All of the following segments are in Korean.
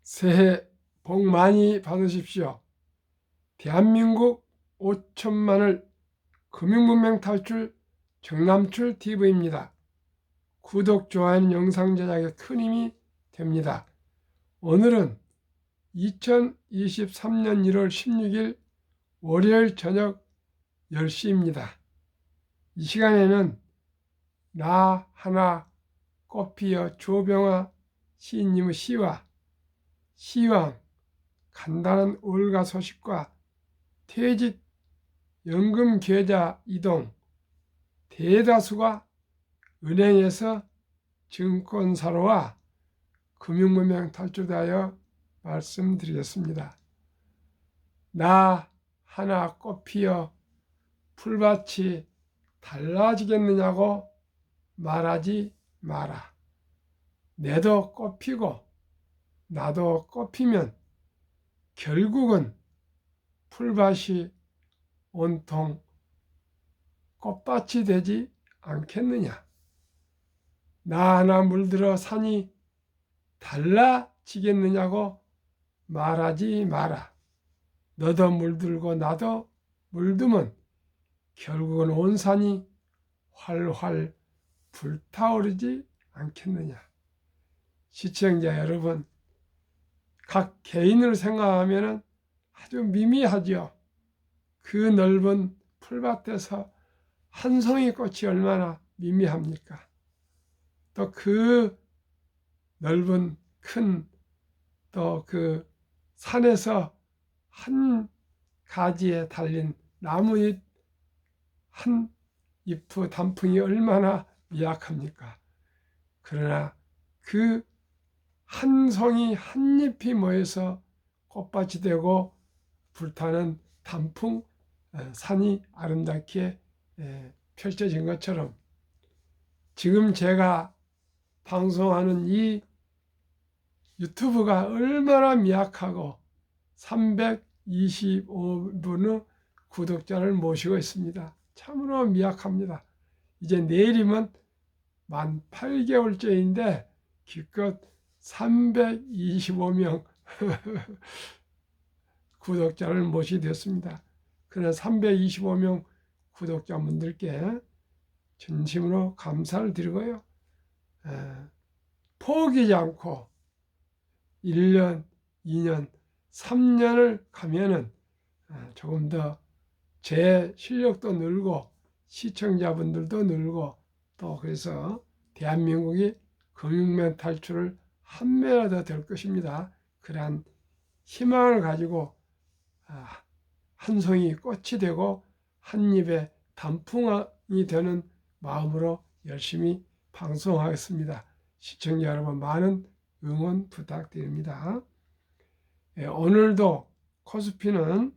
새해 복 많이 받으십시오. 대한민국 5천만을 금융문명 탈출 정남출 TV입니다. 구독, 좋아요는 영상 제작에 큰 힘이 됩니다. 오늘은 2023년 1월 16일 월요일 저녁 10시입니다. 이 시간에는 나 하나 꽃피어 조병화 시인님의 시와 시황, 간단한 월가 소식과 퇴직, 연금 계좌 이동, 대다수가 은행에서 증권사로와 금융문명 탈출하여 말씀드리겠습니다. 나 하나 꽃피어 풀밭이 달라지겠느냐고 말하지 마라. 내도 꽃피고 나도 꽃피면 결국은 풀밭이 온통 꽃밭이 되지 않겠느냐. 나 하나 물들어 산이 달라지겠느냐고 말하지 마라. 너도 물들고 나도 물들면 결국은 온 산이 활활 불타오르지 않겠느냐. 시청자 여러분, 각 개인을 생각하면 아주 미미하죠. 그 넓은 풀밭에서 한 송이 꽃이 얼마나 미미합니까? 또 그 넓은 큰 또 그 산에서 한 가지에 달린 나무잎 한 잎의 단풍이 얼마나 미약합니까? 그러나 그 한 송이 한 잎이 모여서 꽃밭이 되고 불타는 단풍 산이 아름답게 펼쳐진 것처럼 지금 제가 방송하는 이 유튜브가 얼마나 미약하고 325분의 구독자를 모시고 있습니다. 참으로 미약합니다. 이제 내일이면 만 8개월째인데 기껏 325명 구독자를 모시게 되었습니다. 그러나 325명 구독자분들께 진심으로 감사를 드리고요. 포기하지 않고 1년, 2년, 3년을 가면은 조금 더 제 실력도 늘고 시청자분들도 늘고 또 그래서 대한민국이 금융면 탈출을 한 배라도 될 것입니다. 그러한 희망을 가지고 한 송이 꽃이 되고 한 입에 단풍이 되는 마음으로 열심히 방송하겠습니다. 시청자 여러분 많은 응원 부탁드립니다. 오늘도 코스피는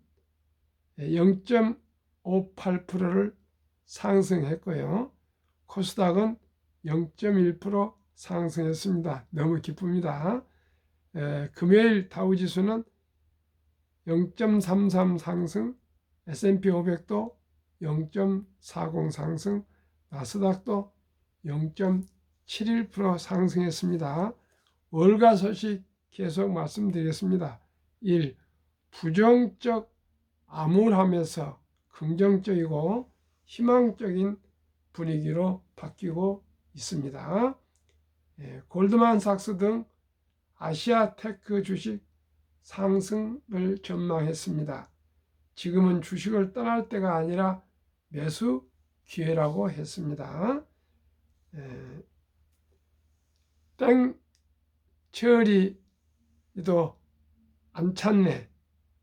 0.58%를 상승했고요. 코스닥은 0.1% 상승했습니다. 너무 기쁩니다. 금요일 다우지수는 0.33 상승, S&P 500도 0.40 상승, 나스닥도 0.71% 상승했습니다. 월가 소식 계속 말씀드리겠습니다. 1. 부정적 암울함에서 긍정적이고 희망적인 분위기로 바뀌고 있습니다. 골드만삭스 등 아시아 테크 주식 상승을 전망했습니다. 지금은 주식을 떠날 때가 아니라 매수 기회라고 했습니다. 땡처리도 안 찼네.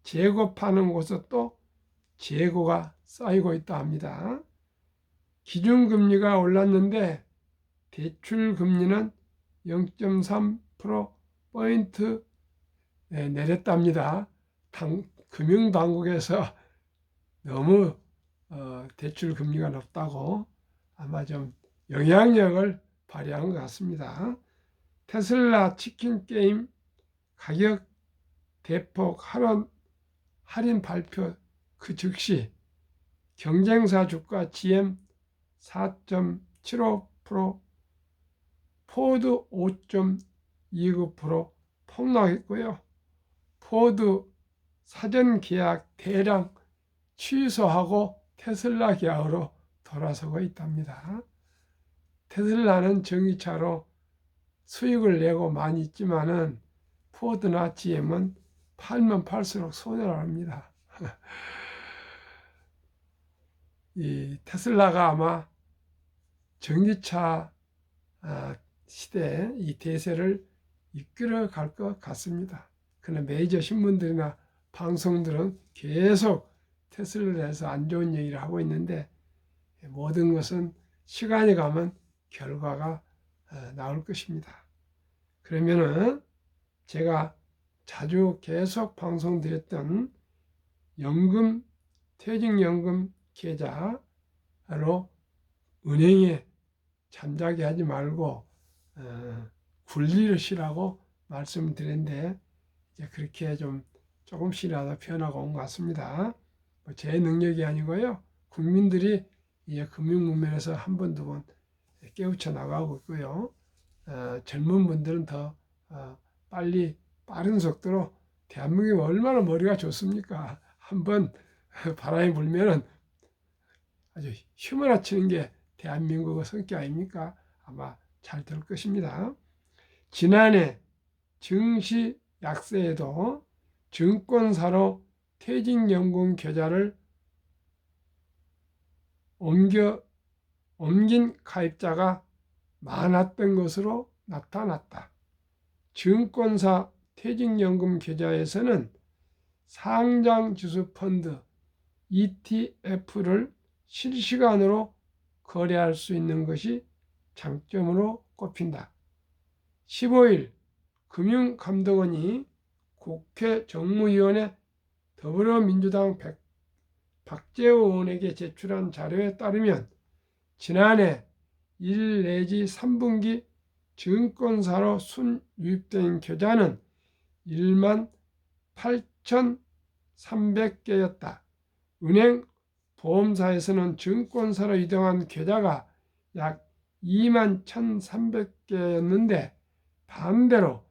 재고 파는 곳에 또 재고가 쌓이고 있다 합니다. 기준금리가 올랐는데 대출금리는 0.3%포인트 내렸답니다. 금융당국에서 너무 대출금리가 높다고 아마 좀 영향력을 발휘한 것 같습니다. 테슬라 치킨 게임 가격 대폭 할인 발표 그 즉시 경쟁사 주가 GM 4.75%, 포드 5.29%, 폭락했고요. 포드 사전 계약 대량 취소하고 테슬라 계약으로 돌아서고 있답니다. 테슬라는 전기차로 수익을 내고 많이 있지만은 포드나 GM은 팔면 팔수록 손해를 합니다. 이 테슬라가 아마 전기차 시대에 이 대세를 이끌어 갈 것 같습니다. 그러나 메이저 신문들이나 방송들은 계속 테슬라에 대해서 안 좋은 얘기를 하고 있는데 모든 것은 시간이 가면 결과가 나올 것입니다. 그러면은 제가 자주 계속 방송드렸던 퇴직연금 계좌로 은행에 잠자게 하지 말고 굴리시라고 말씀을 드렸는데 이제 그렇게 좀 조금씩이라도 변화가 온 것 같습니다. 제 능력이 아니고요. 국민들이 이제 금융문명에서 한 번, 두 번 깨우쳐 나가고 있고요. 젊은 분들은 더 빨리 빠른 속도로 대한민국이 얼마나 머리가 좋습니까? 한번 바람이 불면은 아주 휘몰아치는 게 대한민국의 성격 아닙니까? 아마 잘 될 것입니다. 지난해 증시 약세에도 증권사로 퇴직연금 계좌를 옮긴 가입자가 많았던 것으로 나타났다. 증권사 퇴직연금 계좌에서는 상장지수펀드 ETF를 실시간으로 거래할 수 있는 것이 장점으로 꼽힌다. 15일 금융감독원이 국회 정무위원회 더불어민주당 박재호 의원에게 제출한 자료에 따르면 지난해 1 내지 3분기 증권사로 순유입된 계좌는 1만 8,300개였다. 은행, 보험사에서는 증권사로 이동한 계좌가 약 2만 1,300개였는데 반대로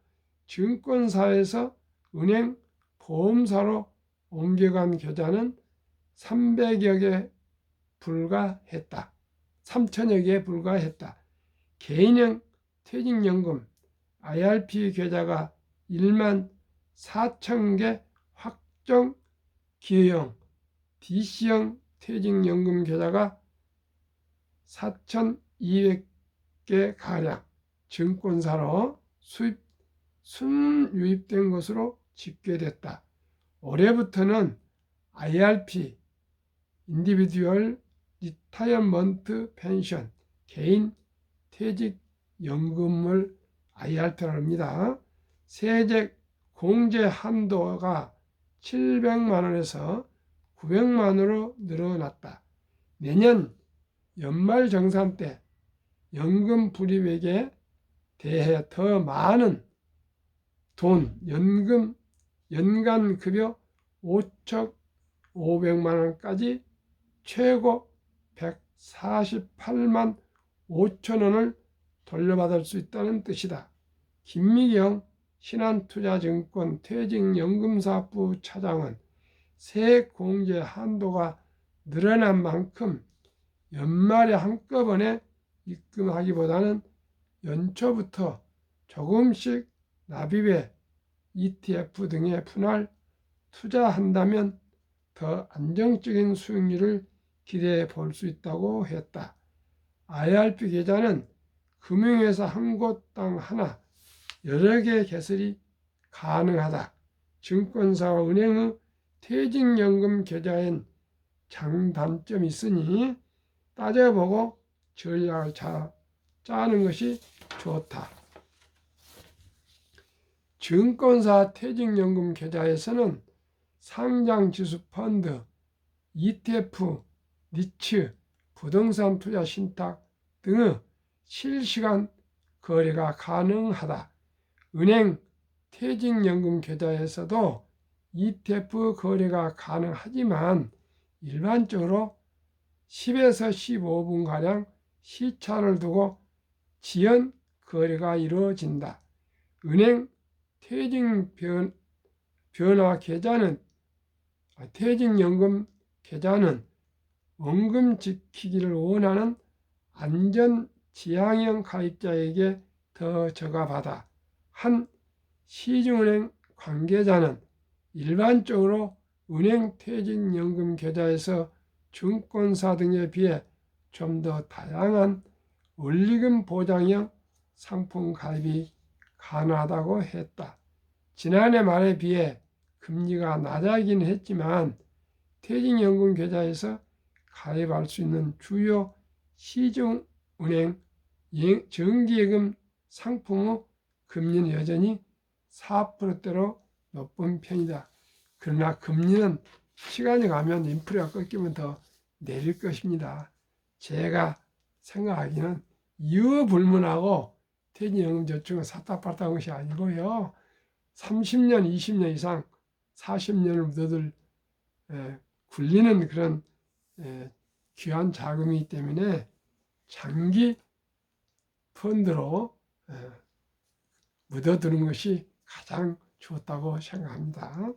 증권사에서 은행, 보험사로 옮겨간 계좌는 300여 개 불과했다. 3천여 개에 불과했다. 개인형 퇴직연금 IRP 계좌가 1만 4천 개, 확정 기여형 DC형 퇴직연금 계좌가 4,200개 가량 증권사로 순유입된 것으로 집계됐다. 올해부터는 IRP 인디비듀얼 리타이어먼트 펜션 개인 퇴직연금을 IRP라고 합니다. 세액 공제 한도가 700만 원에서 900만 원으로 늘어났다. 내년 연말정산 때 연금 불입액에 대해 더 많은 돈, 연간 급여 5,500만 원까지 최고 148만 5천 원을 돌려받을 수 있다는 뜻이다. 김미경 신한투자증권 퇴직연금사부 차장은 세액 공제 한도가 늘어난 만큼 연말에 한꺼번에 입금하기보다는 연초부터 조금씩 납입해 ETF 등에 분할 투자한다면 더 안정적인 수익률을 기대해 볼 수 있다고 했다. IRP 계좌는 금융회사 한 곳당 하나, 여러 개 개설이 가능하다. 증권사와 은행의 퇴직연금 계좌엔 장단점이 있으니 따져보고 전략을 잘 짜는 것이 좋다. 증권사 퇴직연금 계좌에서는 상장지수펀드, ETF, 니츠, 부동산 투자 신탁 등의 실시간 거래가 가능하다. 은행 퇴직연금 계좌에서도 ETF 거래가 가능하지만 일반적으로 10에서 15분가량 시차를 두고 지연 거래가 이루어진다. 은행 변화 계좌는 퇴직연금 계좌는 원금 지키기를 원하는 안전 지향형 가입자에게 더 저가받아 한 시중은행 관계자는 일반적으로 은행 퇴직연금 계좌에서 증권사 등에 비해 좀 더 다양한 원리금 보장형 상품 가입이 가능하다고 했다. 지난해 말에 비해 금리가 낮아지긴 했지만 퇴직연금 계좌에서 가입할 수 있는 주요 시중은행 정기예금 상품의 금리는 여전히 4%대로 높은 편이다. 그러나 금리는 시간이 가면 인플레가 꺾이면 더 내릴 것입니다. 제가 생각하기는 이유 불문하고 퇴직연금 저축은 샀다팔다 한 것이 아니고요. 30년, 20년 이상 40년을 너들 굴리는 그런 귀한 자금이기 때문에 장기 펀드로 묻어두는 것이 가장 좋다고 생각합니다.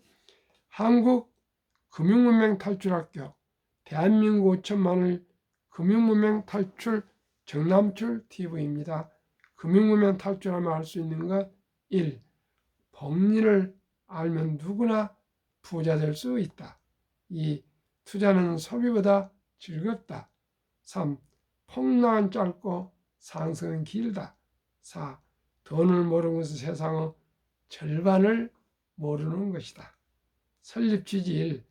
한국 금융문맹 탈출학교 대한민국 5천만을 금융문맹 탈출 정남출 TV입니다. 금융문맹 탈출하면 알 수 있는 것 1. 복리를 알면 누구나 부자 될 수 있다. 2. 투자는 소비보다 즐겁다. 3. 폭락은 짧고 상승은 길다. 4. 돈을 모르는 것은 세상의 절반을 모르는 것이다. 설립 취지 1.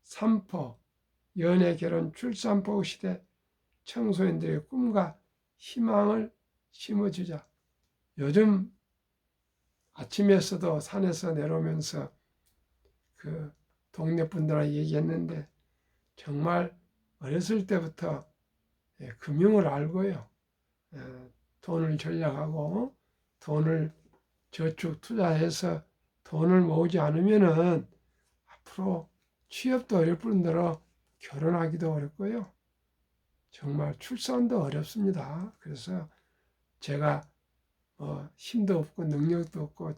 삼포, 연애, 결혼, 출산포 시대 청소년들의 꿈과 희망을 심어주자. 요즘 아침에서도 산에서 내려오면서 그 동네 분들하고 얘기했는데 정말 어렸을 때부터 금융을 알고요. 돈을 전략하고 돈을 저축 투자해서 돈을 모으지 않으면은 앞으로 취업도 어려울 뿐더러 결혼하기도 어렵고요. 정말 출산도 어렵습니다. 그래서 제가 힘도 없고 능력도 없고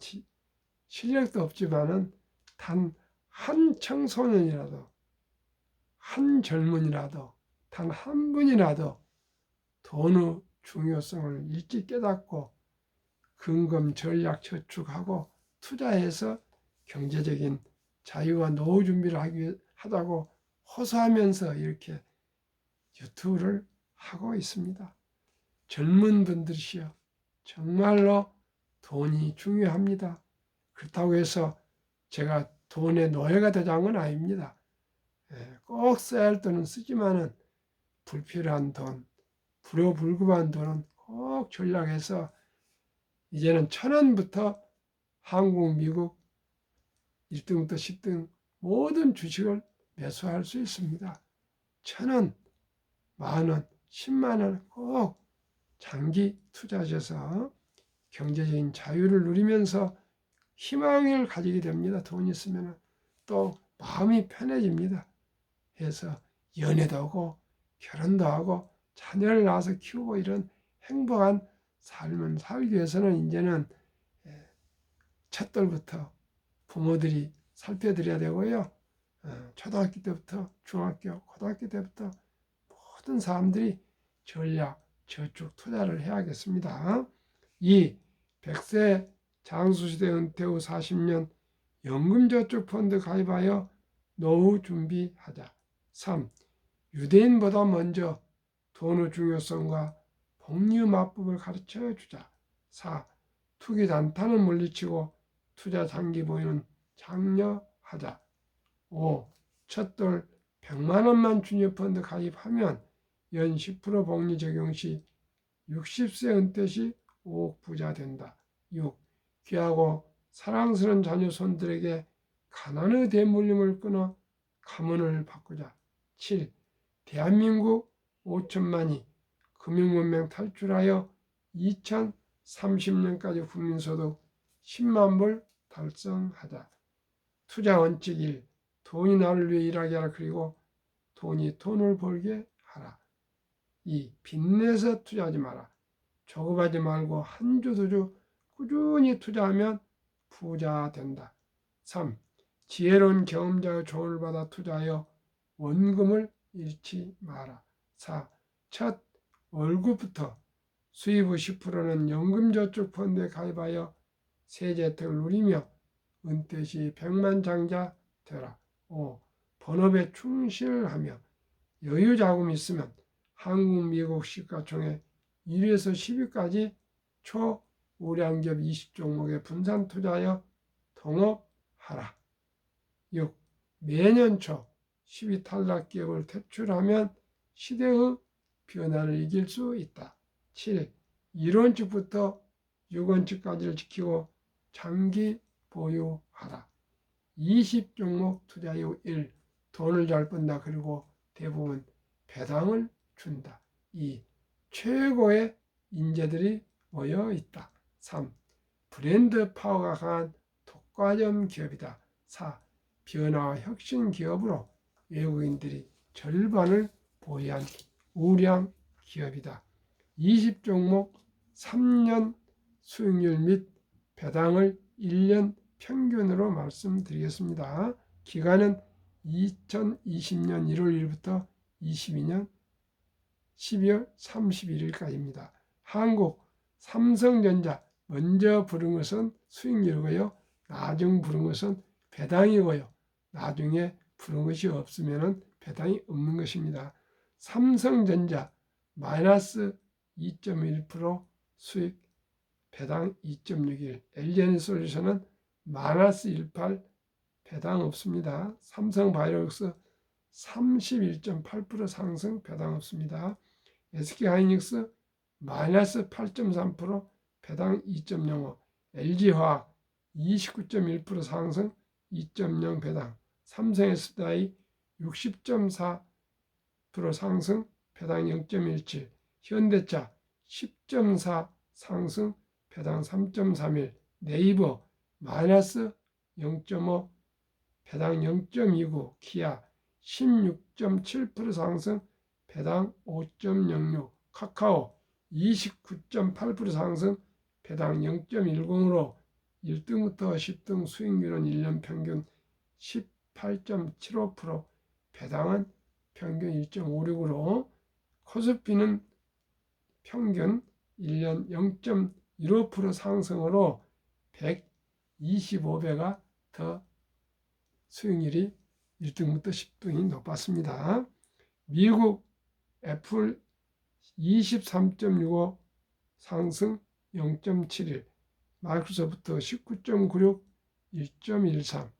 실력도 없지만은 단 한 청소년이라도 한 젊은이라도 단 한 분이라도 돈의 중요성을 일찍 깨닫고 근금 전략 저축하고 투자해서 경제적인 자유와 노후 준비를 하자고 호소하면서 이렇게 유튜브를 하고 있습니다. 젊은 분들이시여 정말로 돈이 중요합니다. 그렇다고 해서 제가 돈의 노예가 되자는 건 아닙니다. 꼭 써야 할 돈은 쓰지만은 불필요한 돈, 불효불급한 돈은 꼭 전략해서 이제는 1,000원부터 한국, 미국 1등부터 10등 모든 주식을 매수할 수 있습니다. 1,000원, 만원, 10만원 꼭 장기 투자하셔서 경제적인 자유를 누리면서 희망을 가지게 됩니다. 돈이 있으면 또 마음이 편해집니다. 해서 연애도 하고 결혼도 하고 자녀를 낳아서 키우고 이런 행복한 삶을 살기 위해서는 이제는 첫돌부터 부모들이 살펴드려야 되고요. 초등학교 때부터 중학교, 고등학교 때부터 모든 사람들이 전략, 저축, 투자를 해야겠습니다. 2. 100세 장수시대 은퇴 후 40년 연금저축펀드 가입하여 노후 준비하자. 3. 유대인보다 먼저 돈의 중요성과 복리 맞법을 가르쳐 주자. 4. 투기 단타는 물리치고 투자 장기 보유는 장려하자. 5. 첫돌 100만 원만 주니어펀드 가입하면 연 10% 복리 적용 시 60세 은퇴 시 5억 부자 된다. 6. 귀하고 사랑스러운 자녀 손들에게 가난의 대물림을 끊어 가문을 바꾸자. 7. 대한민국 5천만이 금융문맹 탈출하여 2030년까지 국민소득 10만 불 달성하자. 투자 원칙 1. 돈이 나를 위해 일하게 하라. 그리고 돈이 돈을 벌게 하라. 2. 빚내서 투자하지 마라. 조급하지 말고 한 주 두 주 꾸준히 투자하면 부자 된다. 3. 지혜로운 경험자의 조언을 받아 투자하여 원금을 잃지 마라. 4. 첫 월급부터 수입 후 10%는 연금저축펀드에 가입하여 세제 혜택을 누리며 은퇴 시 백만장자 되라. 5. 본업에 충실하며 여유 자금이 있으면 한국, 미국 시가총액 1위에서 10위까지 초우량기업 20종목에 분산 투자하여 동업하라. 6. 매년 초 10위 탈락 기업을 퇴출하면 시대의 변화를 이길 수 있다. 7. 1원칙부터 6원칙까지를 지키고 장기 보유하라. 20종목 투자 이후 1. 돈을 잘 번다. 그리고 대부분 배당을 준다. 2. 최고의 인재들이 모여 있다. 3. 브랜드 파워가 강한 독과점 기업이다. 4. 변화와 혁신 기업으로 외국인들이 절반을 보유한 우량 기업이다. 20종목 3년 수익률 및 배당을 1년 평균으로 말씀드리겠습니다. 기간은 2020년 1월 1일부터 22년 12월 31일까지입니다. 한국 삼성전자 먼저 부른 것은 수익률이고요. 나중 부른 것은 배당이고요. 나중에 부른 것이 없으면 배당이 없는 것입니다. 삼성전자 마이너스 2.1% 수익 배당 2.61, LG에너지솔루션은 마이너스 18 배당 없습니다. 삼성바이오로직스 31.8% 상승 배당 없습니다. SK하이닉스 마이너스 8.3% 배당 2.05, LG화학 29.1% 상승 2.0 배당, 삼성에스다이 60.4% 상승 배당 0.17, 현대차 10.4 상승 배당 3.31, 네이버 마이너스 0.5 배당 0.29, 기아 16.7% 상승 배당 5.06, 카카오 29.8% 상승 배당 0.10으로 1등부터 10등 수익률은 1년 평균 18.75%, 배당은 평균 1.56으로 코스피는 평균 1년 0.15% 상승으로 125배가 더 수익률이 1등부터 10등이 높았습니다. 미국 애플 23.65 상승 0.71, 마이크로소프트 19.96 1.13,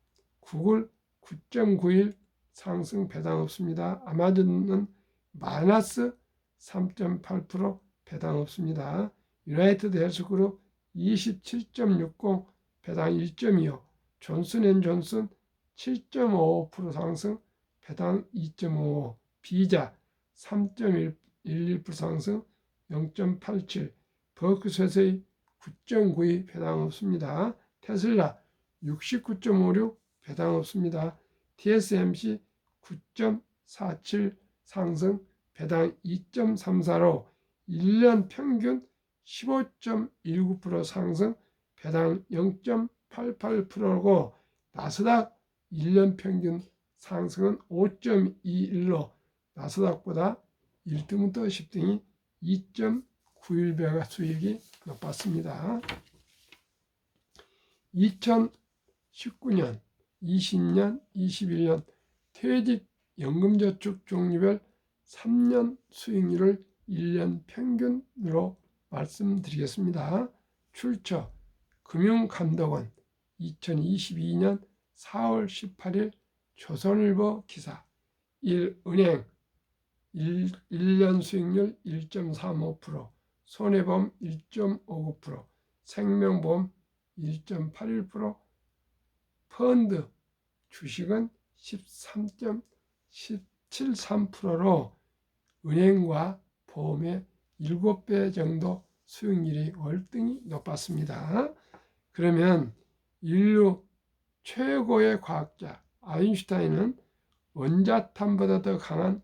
구글 9.91 상승 배당 없습니다. 아마존은 마이너스 3.8% 배당 없습니다. 유나이티드 헬스그룹 27.60 배당 1.25, 존슨앤존슨 7.55% 상승 배당 2.55, 비자 3.11% 상승 0.87, 버크셔스의 9.92 배당 없습니다. 테슬라 69.56 배당 없습니다. TSMC 9.47 상승 배당 2.34로 1년 평균 15.19% 상승 배당 0.88%고 나스닥 1년 평균 상승은 5.21로 나스닥보다 1등부터 10등이 2.91배가 수익이 높았습니다. 2019년, 20년, 21년 퇴직연금저축 종류별 3년 수익률을 1년 평균으로 말씀드리겠습니다. 출처 금융감독원 2022년 4월 18일 조선일보 기사. 1. 은행 1년 수익률 1.35%, 손해보험 1.59%, 생명보험 1.81%, 펀드 주식은 13.73%로 은행과 보험의 7배 정도 수익률이 월등히 높았습니다. 그러면 인류 최고의 과학자 아인슈타인은 원자탄보다 더 강한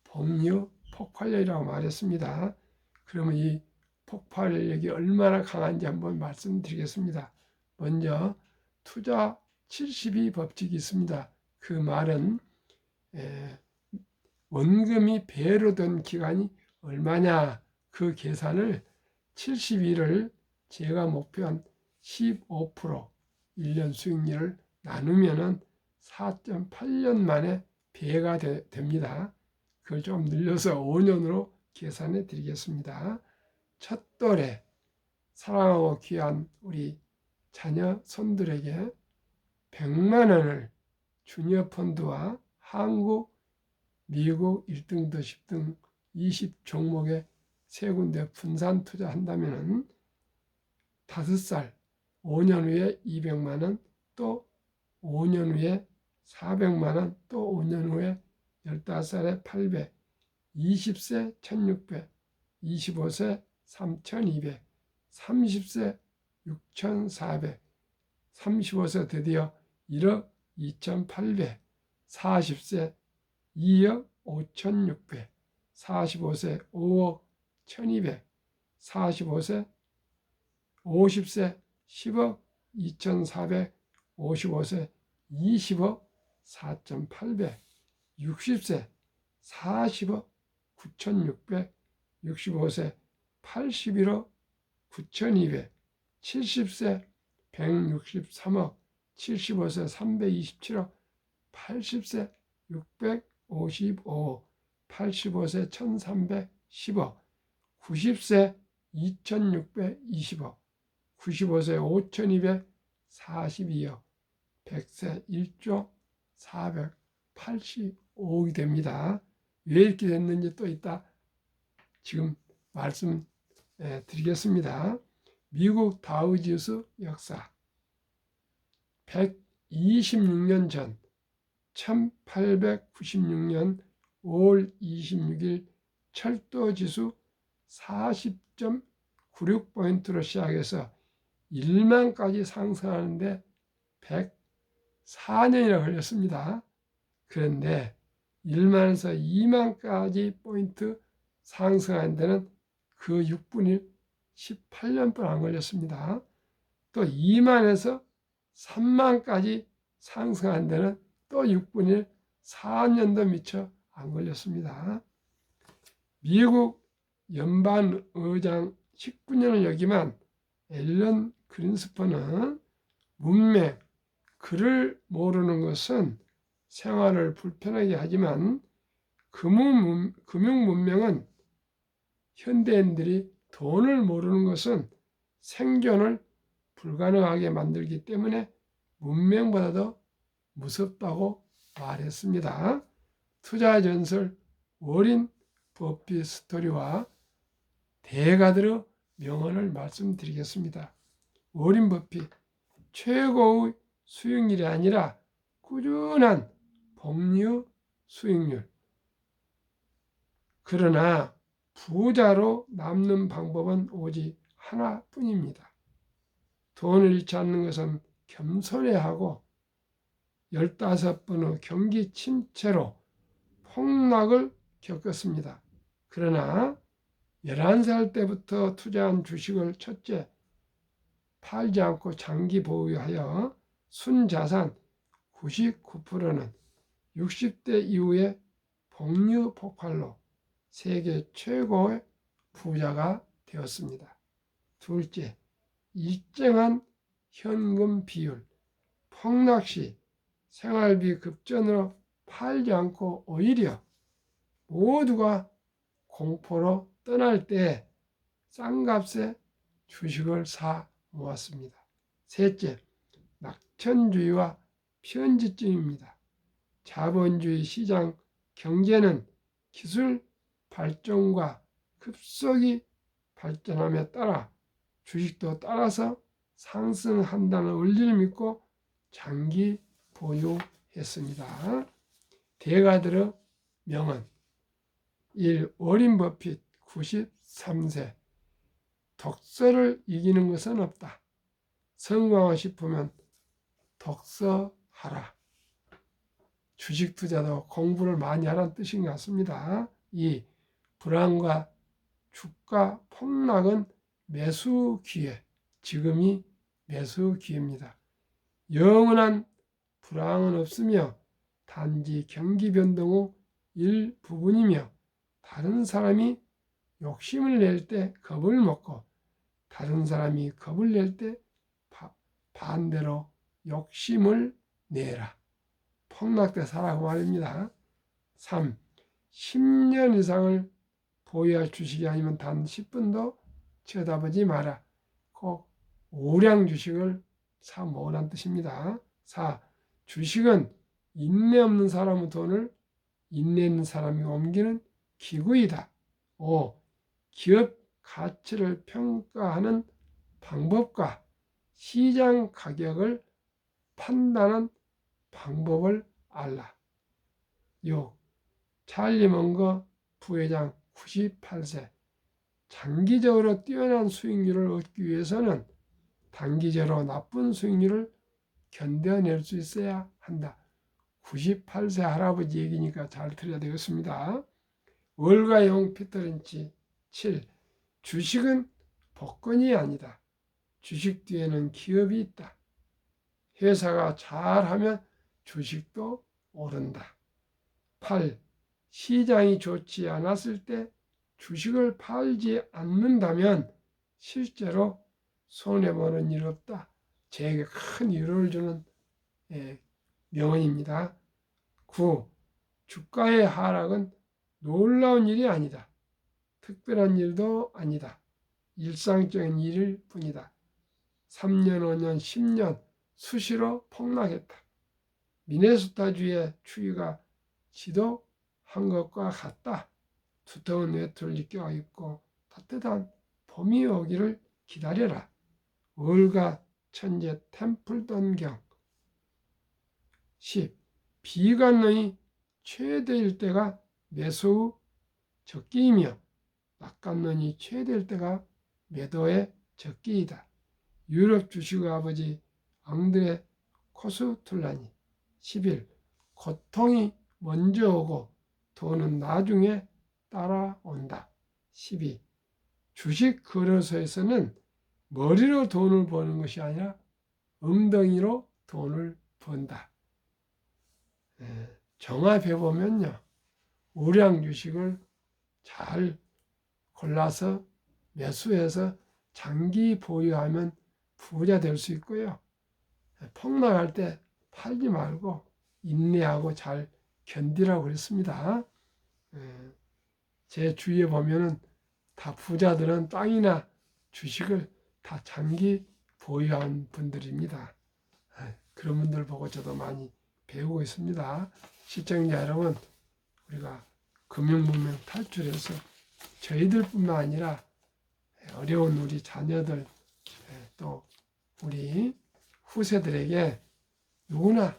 복류 폭발력이라고 말했습니다. 그러면 이 폭발력이 얼마나 강한지 한번 말씀드리겠습니다. 먼저 투자 72 법칙이 있습니다. 그 말은 원금이 배로 된 기간이 얼마냐, 그 계산을 72를 제가 목표한 15% 1년 수익률을 나누면은 4.8년 만에 배가 됩니다. 그걸 좀 늘려서 5년으로 계산해 드리겠습니다. 첫돌에 사랑하고 귀한 우리 자녀 손들에게 100만 원을 주니어 펀드와 한국, 미국 1등도 10등 20 종목에 세 군데 분산 투자한다면 5살 5년 후에 200만 원, 또 5년 후에 400만 원, 또 5년 후에 15살에 800, 20세 1600, 25세 3200, 30세 6400, 35세 드디어 1억 2800, 40세 2억 5600, 45세 5억 1200, 45세 50세 10억 2400, 55세 20억 4800, 60세 40억 9600, 65세 81억 9200, 70세 163억, 75세 327억, 80세 655억, 85세 1310억, 90세 2620억, 95세 5242억, 100세 1조 485억이 됩니다. 왜 이렇게 됐는지 또 이따 지금 말씀 드리겠습니다. 미국 다우지수 역사 126년 전 1896년 5월 26일 철도지수 40.96포인트로 시작해서 1만까지 상승하는데 104년이나 걸렸습니다. 그런데 1만에서 2만까지 포인트 상승하는 데는 그 6분의 18년뿐 안 걸렸습니다. 또 2만에서 3만까지 상승한 데는 또 6분의 4년도 미처 안 걸렸습니다. 미국 연방의장 19년을 역임한 앨런 그린스펀은 문맹, 글을 모르는 것은 생활을 불편하게 하지만 금융 문명은 현대인들이 돈을 모르는 것은 생존을 불가능하게 만들기 때문에 문명보다도 무섭다고 말했습니다. 투자 전설 워린 버핏 스토리와 대가들의 명언을 말씀드리겠습니다. 워린 버핏, 최고의 수익률이 아니라 꾸준한 복리 수익률. 그러나 부자로 남는 방법은 오직 하나뿐입니다. 돈을 잃지 않는 것은 겸손해야 하고 15번의 경기 침체로 폭락을 겪었습니다. 그러나 11살 때부터 투자한 주식을 첫째, 팔지 않고 장기 보유하여 순자산 99%는 60대 이후에 복리 폭발로 세계 최고의 부자가 되었습니다. 둘째, 일정한 현금 비율. 폭락 시 생활비 급전으로 팔지 않고 오히려 모두가 공포로 떠날 때 싼 값에 주식을 사 모았습니다. 셋째, 낙천주의와 편집증입니다. 자본주의 시장 경제는 기술 발전과 급속히 발전함에 따라 주식도 따라서 상승한다는 원리를 믿고 장기 보유했습니다. 대가들의 명언 1. 워린 버핏 93세 독서를 이기는 것은 없다. 성공하고 싶으면 독서하라. 주식 투자도 공부를 많이 하라는 뜻인 것 같습니다. 2. 불안과 주가 폭락은 매수 기회. 지금이 매수 기회입니다. 영원한 불황은 없으며 단지 경기 변동 후 일부분이며 다른 사람이 욕심을 낼 때 겁을 먹고 다른 사람이 겁을 낼 때 반대로 욕심을 내라. 폭락되사라고 말입니다. 3. 10년 이상을 보유할 주식이 아니면 단 10분도 쳐다보지 마라. 꼭 우량 주식을 사 모으라는 뜻입니다. 4. 주식은 인내 없는 사람의 돈을 인내 있는 사람이 옮기는 기구이다. 5. 기업 가치를 평가하는 방법과 시장 가격을 판단하는 방법을 알라. 6. 찰리 먼거 부회장 98세. 장기적으로 뛰어난 수익률을 얻기 위해서는 단기적으로 나쁜 수익률을 견뎌낼 수 있어야 한다. 98세 할아버지 얘기니까 잘 들어야 되겠습니다. 월가영 피터린치 7. 주식은 복권이 아니다. 주식 뒤에는 기업이 있다. 회사가 잘하면 주식도 오른다. 8. 시장이 좋지 않았을 때 주식을 팔지 않는다면 실제로 손해보는 일 없다. 제게 큰 위로를 주는 명언입니다. 9. 주가의 하락은 놀라운 일이 아니다. 특별한 일도 아니다. 일상적인 일일 뿐이다. 3년, 5년, 10년 수시로 폭락했다. 미네소타주의 추위가 지도한 것과 같다. 두터운 외투를 껴입고 따뜻한 봄이 오기를 기다려라. 월가 천재 템플턴경 10. 비관론이 최대일 때가 매수 후 적기이며 낙관론이 최대일 때가 매도의 적기이다. 유럽 주식의 아버지 앙드레 코스툴라니 11. 고통이 먼저 오고 돈은 나중에 따라온다. 12. 주식 거래소에서는 머리로 돈을 버는 것이 아니라 엉덩이로 돈을 번다. 종합해보면요. 우량 주식을 잘 골라서 매수해서 장기 보유하면 부자 될 수 있고요. 폭락할 때 팔지 말고 인내하고 잘 견디라고 그랬습니다. 제 주위에 보면은 다 부자들은 땅이나 주식을 다 장기 보유한 분들입니다. 그런 분들 보고 저도 많이 배우고 있습니다. 시청자 여러분, 우리가 금융문명 탈출해서 저희들뿐만 아니라 어려운 우리 자녀들 또 우리 후세들에게 누구나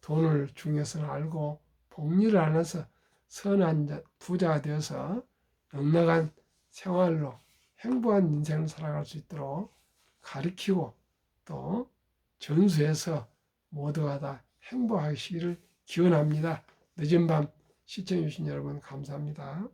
돈을 중요성을 알고 복리를 안아서 선한 부자가 되어서 넉넉한 생활로 행복한 인생을 살아갈 수 있도록 가르치고 또 전수해서 모두가 다 행복하시기를 기원합니다. 늦은 밤 시청해 주신 여러분 감사합니다.